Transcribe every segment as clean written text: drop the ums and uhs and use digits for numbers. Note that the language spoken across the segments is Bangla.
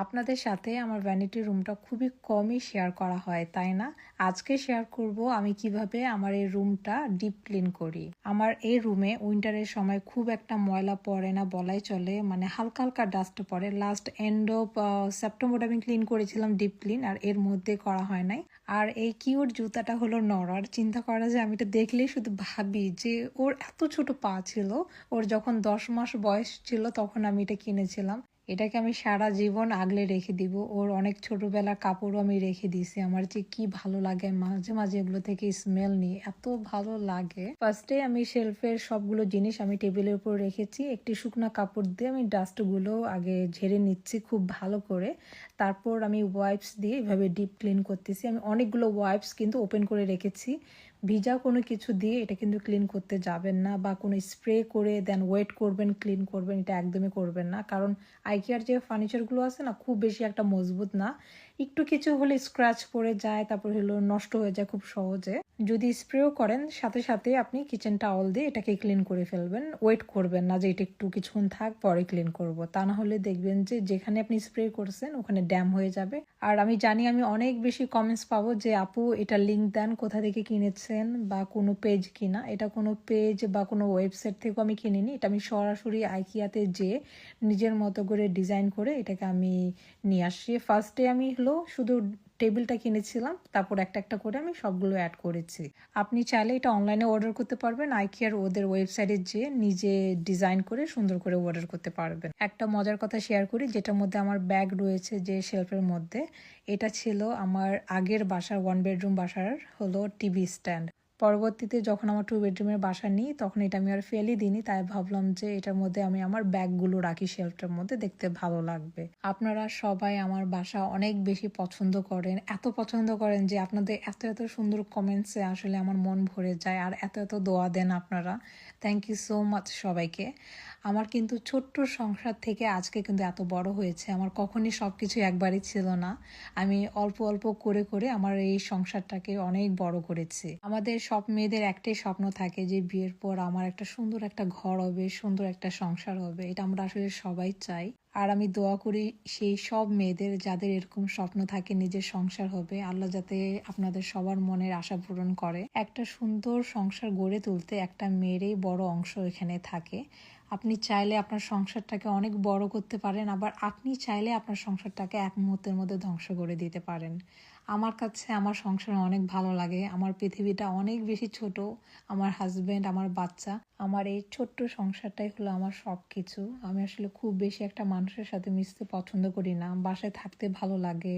আপনাদের সাথে আমার ভ্যানিটি রুমটা খুবই কমই শেয়ার করা হয়, তাই না? আজকে শেয়ার করব আমি কিভাবে আমার এই রুমটা ডিপ ক্লিন করি। আমার এই রুমে উইন্টারের সময় খুব একটা ময়লা পড়ে না বলাই চলে, মানে হালকা হালকা ডাস্ট পড়ে। লাস্ট এন্ড অফ সেপ্টেম্বর আমি ক্লিন করেছিলাম ডিপ ক্লিন, আর এর মধ্যে করা হয় নাই। আর এই কিউট জুতাটা হলো নরার। চিন্তা করা যায়, আমি এটা দেখলেই শুধু ভাবি যে ওর এত ছোট পা ছিল। ওর যখন 10 মাস বয়স ছিল তখন আমি এটা কিনেছিলাম। এটাকে আমি সারা জীবন আগলে রেখে দিব। ওর অনেক ছোটবেলার কাপড়ও আমি রেখে দিয়েছি। আমার যে কি ভালো লাগে, মাঝে মাঝে এগুলো থেকে স্মেল নিয়ে এত ভালো লাগে। ফার্স্টে আমি শেলফের সবগুলো জিনিস আমি টেবিলের উপর রেখেছি। একটি শুকনা কাপড় দিয়ে আমি ডাস্টগুলো আগে ঝেড়ে নিচ্ছি খুব ভালো করে। তারপর আমি ওয়াইপস দিয়ে এভাবে ডিপ ক্লিন করতেছি। আমি অনেকগুলো ওয়াইপস কিন্তু ওপেন করে রেখেছি। ভিজা কোনো কিছু দিয়ে এটা কিন্তু ক্লিন করতে যাবেন না, বা কোনো স্প্রে করে দেন ওয়েট করবেন ক্লিন করবেন, এটা একদমই করবেন না। কারণ আইকিয়ার যে ফার্নিচারগুলো আছে না, খুব বেশি একটা মজবুত না। একটু কিছু হলে স্ক্র্যাচ পড়ে যায়, তারপর হলো নষ্ট হয়ে যায় খুব সহজে। যদি স্প্রেও করেন সাথে সাথে আপনি কিচেন টাওয়াল দিয়ে এটাকে ক্লিন করে ফেলবেন। ওয়েট করবেন না যে এটা একটু কিছুক্ষণ থাক পরে ক্লিন করব, তা না হলে দেখবেন যে যেখানে আপনি স্প্রে করছেন ওখানে ড্যাম হয়ে যাবে। আর আমি জানি আমি অনেক বেশি কমেন্টস পাবো যে আপু এটা লিঙ্ক দেন, কোথা থেকে কিনেছেন বা কোনো পেজ কিনা। এটা কোনো পেজ বা কোনো ওয়েবসাইট থেকেও আমি কিনিনি। এটা আমি সরাসরি আইকিয়াতে যে নিজের মতো করে ডিজাইন করে এটাকে আমি নিয়ে আসছি। ফার্স্টে আমি হলো শুধু টেবিলটা কিনেছিলাম, তারপর একটা একটা করে আমি সবগুলো অ্যাড করেছি। আপনি চাইলে এটা অনলাইনে অর্ডার করতে পারবেন, আইকিয়ার ওদের ওয়েবসাইটে যেয়ে নিজে ডিজাইন করে সুন্দর করে অর্ডার করতে পারবেন। একটা মজার কথা শেয়ার করি, যেটার মধ্যে আমার ব্যাগ রয়েছে যে শেলফের মধ্যে। এটা ছিল আমার আগের বাসার 1 বেডরুম বাসার হলো টিভি স্ট্যান্ড। পরবর্তীতে যখন আমার 2 বেডরুমের বাসা নিই তখন এটা আমি আর ফেলে দিইনি, তাই ভাবলাম যে এটার মধ্যে আমি আমার ব্যাগগুলো রাখি শেলফটার মধ্যে, দেখতে ভালো লাগবে। আপনারা সবাই আমার বাসা অনেক বেশি পছন্দ করেন, এত পছন্দ করেন যে আপনাদের এত এত সুন্দর কমেন্টসে আসলে আমার মন ভরে যায়, আর এত এত দোয়া দেন আপনারা। থ্যাংক ইউ সো মাচ সবাইকে। আমার কিন্তু ছোট্ট সংসার থেকে আজকে কিন্তু এত বড় হয়েছে। আমার কখনই সব কিছু একবারই ছিল না। আমি অল্প অল্প করে করে আমার এই সংসারটাকে অনেক বড় করেছি। আমাদের সব মেয়েদের একটাই স্বপ্ন থাকে যে বিয়ের পর আমার একটা সুন্দর একটা ঘর হবে, সুন্দর একটা সংসার হবে। এটা আমরা আসলে সবাই চাই। আর আমি দোয়া করি সেই সব মেয়েদের যাদের এরকম স্বপ্ন থাকে নিজের সংসার হবে, আল্লাহ যাতে আপনাদের সবার মনের আশা পূরণ করে। একটা সুন্দর সংসার গড়ে তুলতে একটা মেয়েরই বড় অংশ এখানে থাকে। আপনি চাইলে আপনার সংসারটাকে অনেক বড় করতে পারেন, আবার আপনি চাইলে আপনার সংসারটাকে এক মুহূর্তের মধ্যে ধ্বংস করে দিতে পারেন। আমার কাছে আমার সংসার অনেক ভালো লাগে। আমার পৃথিবীটা অনেক বেশি ছোট। আমার হাজবেন্ড, আমার বাচ্চা, আমার এই ছোট্ট সংসারটাই হলো আমার সব কিছু। আমি আসলে খুব বেশি একটা মানুষের সাথে মিশতে পছন্দ করি না। বাসায় থাকতে ভালো লাগে,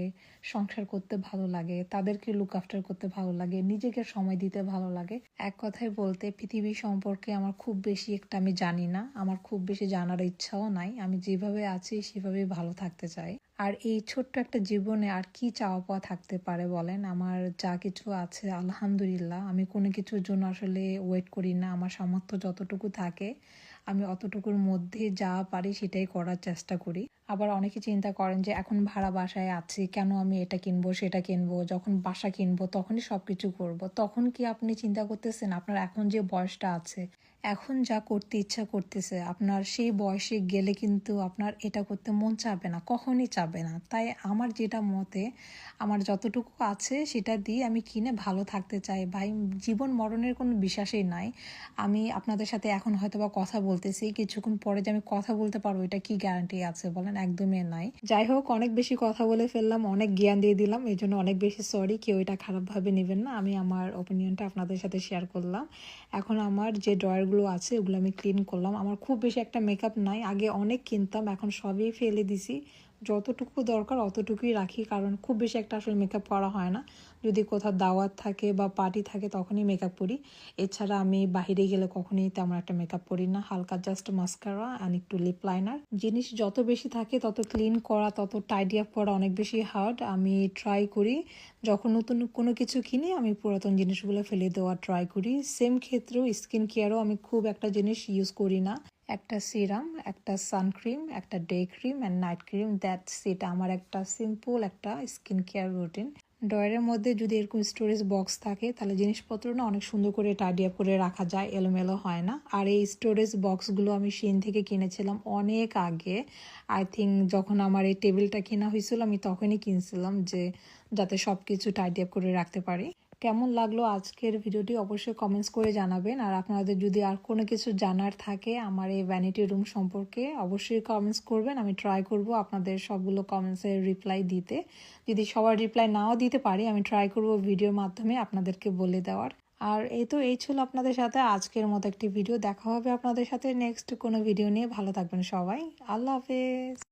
সংসার করতে ভালো লাগে, তাদেরকে লুক আফটার করতে ভালো লাগে, নিজেকে সময় দিতে ভালো লাগে। এক কথায় বলতে পৃথিবী সম্পর্কে আমার খুব বেশি একটা আমি জানি না, আমার খুব বেশি জানার ইচ্ছাও নাই। আমি যেভাবে আছি সেভাবেই ভালো থাকতে চাই। আর এই ছোট্ট একটা জীবনে আর কি চাওয়া পাওয়া থাকতে পারে বলেন? আমার যা কিছু আছে আলহামদুলিল্লাহ। আমি কোনো কিছুর জন্য আসলে ওয়েট করি না। আমার সামর্থ্য যতটুকু থাকে আমি অতটুকুর মধ্যে যা পারি সেটাই করার চেষ্টা করি। আবার অনেকে চিন্তা করেন যে এখন ভাড়া বাসায় আছি, কেন আমি এটা কিনবো সেটা কিনবো, যখন বাসা কিনবো তখনই সবকিছু করব। তখন কি আপনি চিন্তা করতেছেন আপনার এখন যে বয়সটা আছে, এখন যা করতে ইচ্ছা করতেছে, আপনার সেই বয়সে গেলে কিন্তু আপনার এটা করতে মন চাবে না, কখনই চাবে না। তাই আমার যেটা মতে, আমার যতটুকু আছে সেটা দিয়ে আমি কিনে ভালো থাকতে চাই। ভাই, জীবন মরণের কোনো বিশ্বাসই নাই। আমি আপনাদের সাথে এখন হয়তো বা কথা বলতেছি, কিছুক্ষণ পরে যে আমি কথা বলতে পারবো এটা কি গ্যারান্টি আছে বলেন? একদমই নাই। যাই হোক, অনেক বেশি কথা বলে ফেললাম, অনেক জ্ঞান দিয়ে দিলাম, এই জন্য অনেক বেশি সরি। কেউ এটা খারাপভাবে নেবেন না। আমি আমার ওপিনিয়নটা আপনাদের সাথে শেয়ার করলাম। এখন আমার যে ড্রয়ারগুলো আছে ওগুলো আমি ক্লিন করলাম। আমার খুব বেশি একটা মেকআপ নাই, আগে অনেক কিনতাম, এখন সবই ফেলে দিছি। যতটুকু দরকার অতটুকুই রাখি, কারণ খুব বেশি একটা আসলে মেকআপ করা হয় না। যদি কোথাও দাওয়াত থাকে বা পার্টি থাকে তখনই মেকআপ করি। এছাড়া আমি বাইরে গেলে কখনোই তেমন একটা মেকআপ করি না। হালকা জাস্ট মাস্কারা আর একটু লিপ লাইনার। জিনিস যত বেশি থাকে তত ক্লিন করা, তত টাইডি আপ করা অনেক বেশি হার্ড। আমি ট্রাই করি যখন নতুন কোনো কিছু কিনি আমি পুরাতন জিনিসগুলো ফেলে দেওয়ার ট্রাই করি। সেম ক্ষেত্রেও স্কিন কেয়ারও আমি খুব একটা জিনিস ইউজ করি না। একটা সিরাম, একটা সানক্রিম, একটা day cream and night cream, that's it. আমার একটা সিম্পল একটা স্কিন কেয়ার রুটিন। ড্রয়ারের মধ্যে যদি এরকম স্টোরেজ বক্স থাকে তাহলে জিনিসপত্র না অনেক সুন্দর করে টাইডি আপ করে রাখা যায়, এলোমেলো হয় না। আর এই স্টোরেজ বক্সগুলো আমি শিন থেকে কিনেছিলাম অনেক আগে। আই থিঙ্ক যখন আমার এই টেবিলটা কেনা হয়েছিল আমি তখনই কিনছিলাম, যে যাতে সব কিছু টাইডি আপ করে রাখতে পারি। কেমন লাগলো আজকের ভিডিওটি অবশ্যই কমেন্টস করে জানাবেন। আর আপনাদের যদি আর কোনো কিছু জানার থাকে আমার এই ভ্যানিটি রুম সম্পর্কে অবশ্যই কমেন্টস করবেন। আমি ট্রাই করব আপনাদের সবগুলো কমেন্টসের রিপ্লাই দিতে। যদি সবার রিপ্লাই নাও দিতে পারি আমি ট্রাই করব ভিডিওর মাধ্যমে আপনাদেরকে বলে দেওয়ার। আর এই ছিল আপনাদের সাথে আজকের মতো একটি ভিডিও। দেখা হবে আপনাদের সাথে নেক্সট কোনো ভিডিও নিয়ে। ভালো থাকবেন সবাই। আল্লাহ হাফেজ।